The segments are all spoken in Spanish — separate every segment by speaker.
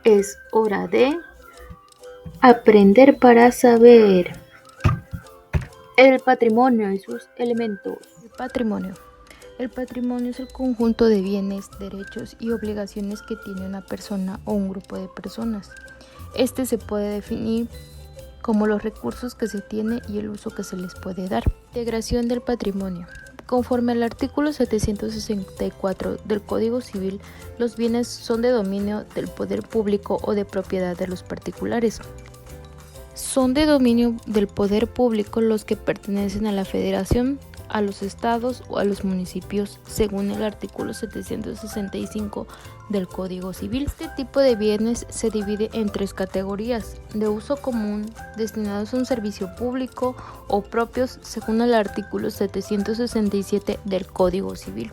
Speaker 1: Es hora de aprender para saber. El patrimonio y sus elementos.
Speaker 2: El patrimonio. El patrimonio es el conjunto de bienes, derechos y obligaciones que tiene una persona o un grupo de personas. Este se puede definir como los recursos que se tiene y el uso que se les puede dar. Integración del patrimonio. Conforme al artículo 764 del Código Civil, los bienes son de dominio del poder público o de propiedad de los particulares. Son de dominio del poder público los que pertenecen a la Federación, a los estados o a los municipios, según el artículo 765 del Código Civil. Este tipo de bienes se divide en tres categorías: de uso común, destinados a un servicio público, o propios, según el artículo 767 del Código Civil.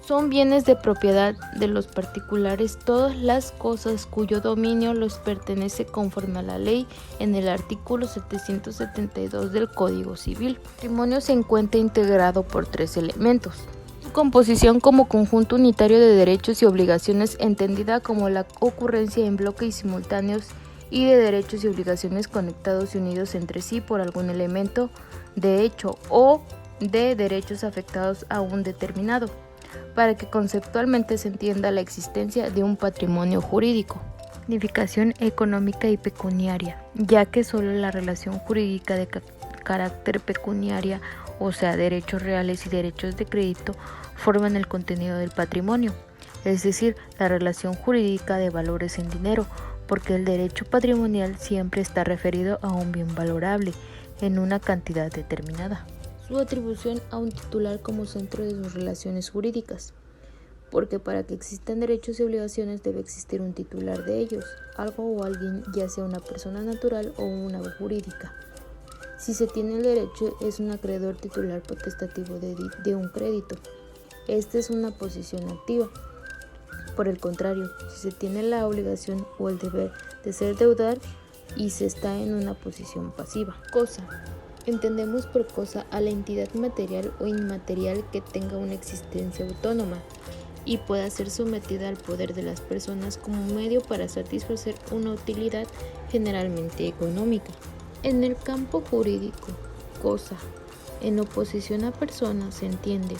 Speaker 2: Son bienes de propiedad de los particulares todas las cosas cuyo dominio les pertenece conforme a la ley en el artículo 772 del Código Civil. El patrimonio se encuentra integrado por tres elementos. Su composición como conjunto unitario de derechos y obligaciones entendida como la ocurrencia en bloques simultáneos y de derechos y obligaciones conectados y unidos entre sí por algún elemento de hecho o de derechos afectados a un determinado, para que conceptualmente se entienda la existencia de un patrimonio jurídico. Significación económica y pecuniaria, ya que solo la relación jurídica de carácter pecuniaria, o sea, derechos reales y derechos de crédito, forman el contenido del patrimonio, es decir, la relación jurídica de valores en dinero, porque el derecho patrimonial siempre está referido a un bien valorable en una cantidad determinada. Su atribución a un titular como centro de sus relaciones jurídicas, porque para que existan derechos y obligaciones debe existir un titular de ellos, algo o alguien, ya sea una persona natural o una jurídica. Si se tiene el derecho, es un acreedor titular potestativo de un crédito. Esta es una posición activa. Por el contrario, si se tiene la obligación o el deber de ser deudor y se está en una posición pasiva. Cosa. Entendemos por cosa a la entidad material o inmaterial que tenga una existencia autónoma y pueda ser sometida al poder de las personas como medio para satisfacer una utilidad generalmente económica. En el campo jurídico, cosa, en oposición a persona, se entiende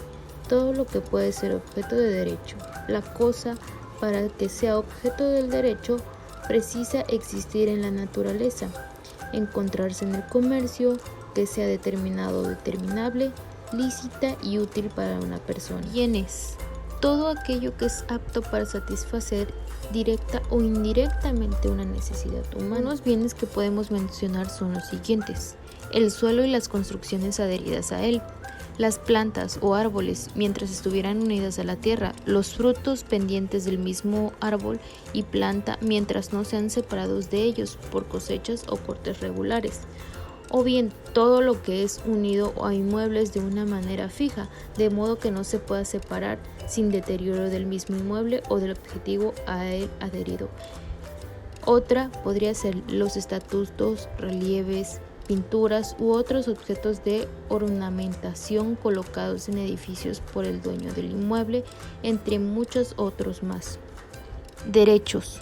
Speaker 2: todo lo que puede ser objeto de derecho. La cosa, para que sea objeto del derecho, precisa existir en la naturaleza, encontrarse en el comercio, que sea determinado o determinable, lícita y útil para una persona. Bienes. Todo aquello que es apto para satisfacer directa o indirectamente una necesidad humana. Unos bienes que podemos mencionar son los siguientes: el suelo y las construcciones adheridas a él, las plantas o árboles mientras estuvieran unidas a la tierra, los frutos pendientes del mismo árbol y planta mientras no sean separados de ellos por cosechas o cortes regulares, o bien todo lo que es unido a inmuebles de una manera fija, de modo que no se pueda separar sin deterioro del mismo inmueble o del objetivo a él adherido. Otra podría ser los estatutos, relieves, pinturas u otros objetos de ornamentación colocados en edificios por el dueño del inmueble, entre muchos otros más. Derechos.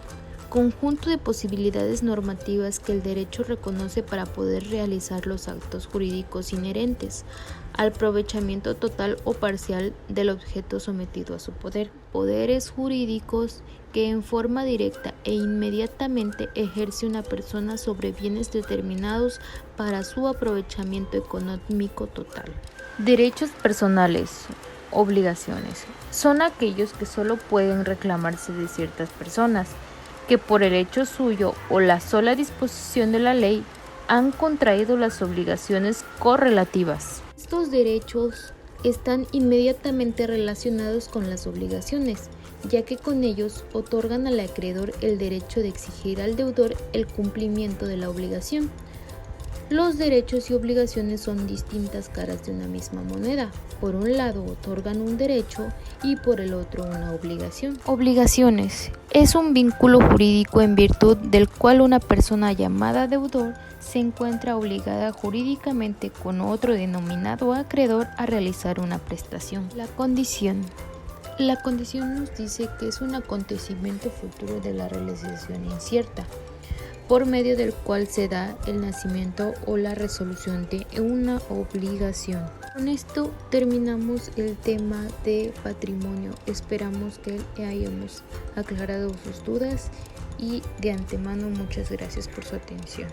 Speaker 2: Conjunto de posibilidades normativas que el derecho reconoce para poder realizar los actos jurídicos inherentes al aprovechamiento total o parcial del objeto sometido a su poder. Poderes jurídicos que en forma directa e inmediatamente ejerce una persona sobre bienes determinados para su aprovechamiento económico total. Derechos personales. Obligaciones. Son aquellos que solo pueden reclamarse de ciertas personas, que por el hecho suyo o la sola disposición de la ley han contraído las obligaciones correlativas. Estos derechos están inmediatamente relacionados con las obligaciones, ya que con ellos otorgan al acreedor el derecho de exigir al deudor el cumplimiento de la obligación. Los derechos y obligaciones son distintas caras de una misma moneda. Por un lado otorgan un derecho y por el otro una obligación. Obligaciones. Es un vínculo jurídico en virtud del cual una persona llamada deudor se encuentra obligada jurídicamente con otro denominado acreedor a realizar una prestación. La condición. La condición nos dice que es un acontecimiento futuro de la realización incierta, por medio del cual se da el nacimiento o la resolución de una obligación. Con esto terminamos el tema de patrimonio. Esperamos que hayamos aclarado sus dudas y de antemano muchas gracias por su atención.